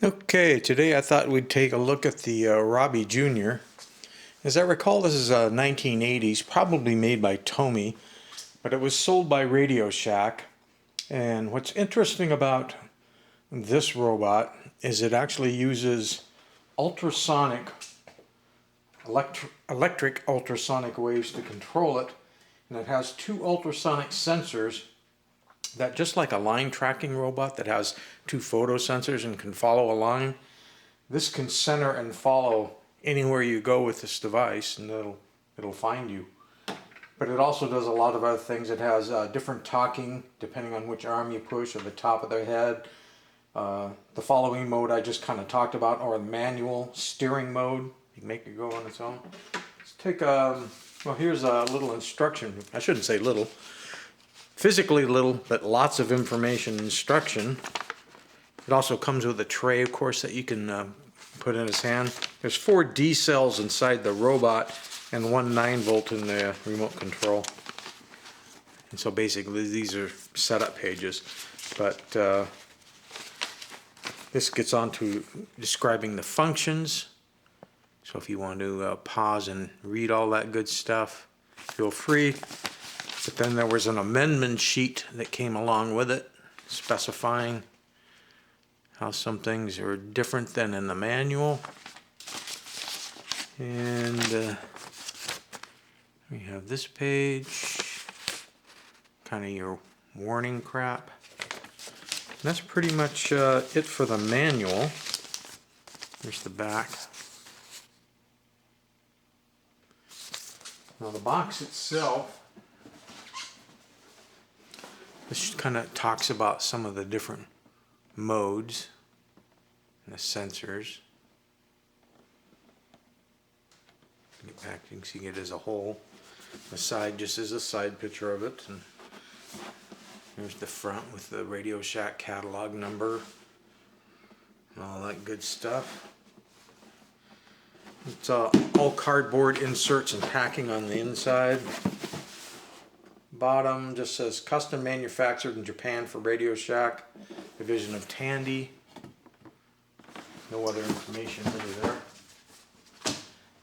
Okay, today I thought we'd take a look at the Robie Junior. As I recall, this is a 1980's, probably made by Tomy, but it was sold by Radio Shack. And what's interesting about this robot is it actually uses ultrasonic, electric ultrasonic waves to control it. And it has two ultrasonic sensors that, just like a line tracking robot that has two photo sensors and can follow a line, this can center and follow anywhere you go with this device, and it'll find you. But it also does a lot of other things. It has different talking depending on which arm you push or the top of their head. The following mode I just kind of talked about, or the manual steering mode. You can make it go on its own. Let's take well, here's a little instruction. I shouldn't say little. Physically little, but lots of information, instruction. It also comes with a tray, of course, that you can put in his hand. There's 4 D cells inside the robot and 1 9-volt in the remote control. And so basically these are setup pages. But this gets on to describing the functions. So if you want to pause and read all that good stuff, feel free. But then there was an amendment sheet that came along with it, specifying how some things are different than in the manual. And we have this page, kind of your warning crap. And that's pretty much it for the manual. Here's the back. Now the box itself, this kind of talks about some of the different modes and the sensors. Get back, you can see it as a whole. The side just is a side picture of it, and here's the front with the Radio Shack catalog number and all that good stuff. It's all cardboard inserts and packing on the inside. Bottom just says custom manufactured in Japan for Radio Shack, division of Tandy. No other information really there.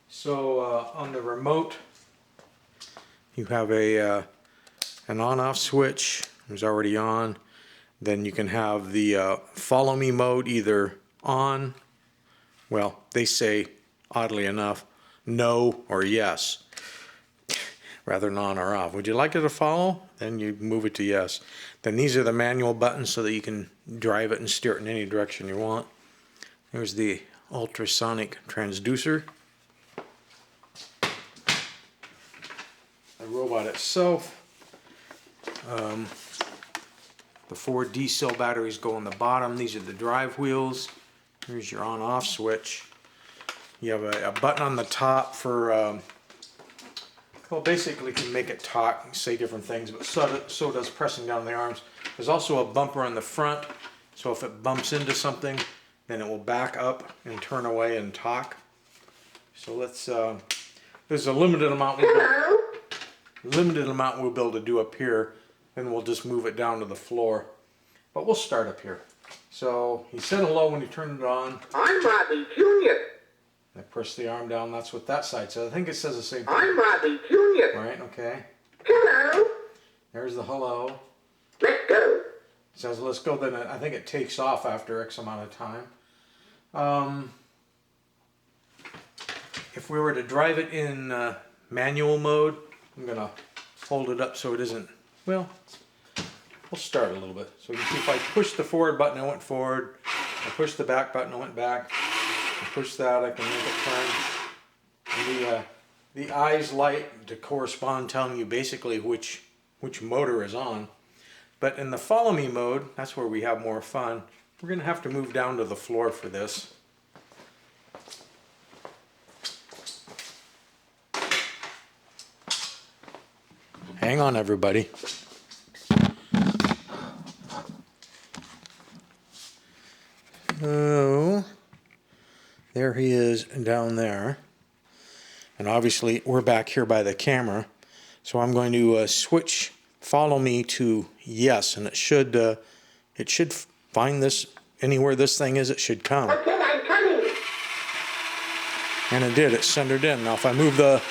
So on the remote, you have an on-off switch. It's already on. Then you can have the follow me mode either on. Well, they say, oddly enough, no or yes, rather than on or off. Would you like it to follow? Then you move it to yes. Then these are the manual buttons so that you can drive it and steer it in any direction you want. Here's the ultrasonic transducer. The robot itself, the 4 D cell batteries go on the bottom. These are the drive wheels. Here's your on-off switch. You have a button on the top for well, basically you can make it talk and say different things, but so does pressing down the arms. There's also a bumper on the front, so if it bumps into something, then it will back up and turn away and talk. So let's, there's a limited amount we'll be able to do up here, then we'll just move it down to the floor. But we'll start up here. So he said hello when he turned it on. I'm Robie Junior. I press the arm down, that's what that side says. I think it says the same thing. I'm Robie Junior. Right, okay. Hello. There's the hello. Let's go. It says let's go, then I think it takes off after X amount of time. If we were to drive it in manual mode, I'm going to hold it up so it isn't, well, we'll start a little bit. So you can see if I push the forward button, I went forward. I push the back button, I went back. I push that, I can make it turn. And the eyes light to correspond, telling you basically which motor is on. But in the follow me mode, that's where we have more fun. We're going to have to move down to the floor for this. Hang on, everybody. Oh. There he is down there, and obviously we're back here by the camera, so I'm going to switch follow me to yes, and it should find this anywhere this thing is, it should come. Okay, I'm coming. And it did, it centered in. Now if I move the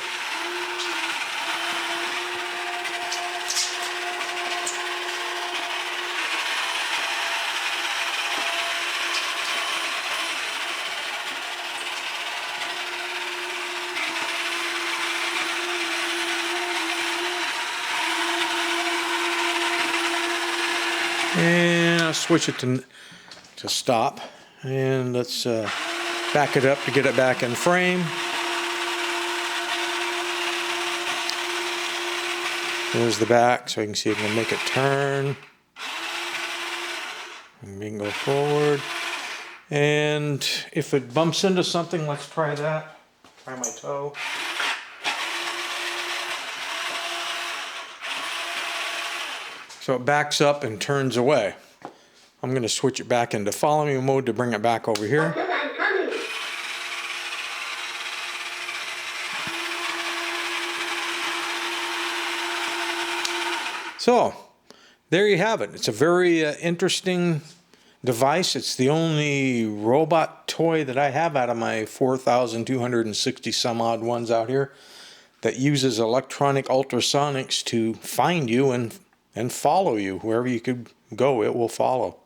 and I'll switch it to stop, and let's back it up to get it back in frame. There's the back, so you can see it can make it turn. And we can go forward. And if it bumps into something, let's try that. Try my toe. So it backs up and turns away. I'm going to switch it back into follow me mode to bring it back over here. Okay, I'm coming. So there you have it. It's a very interesting device. It's the only robot toy that I have out of my 4,260 some odd ones out here that uses electronic ultrasonics to find you and follow you. Wherever you could go, it will follow.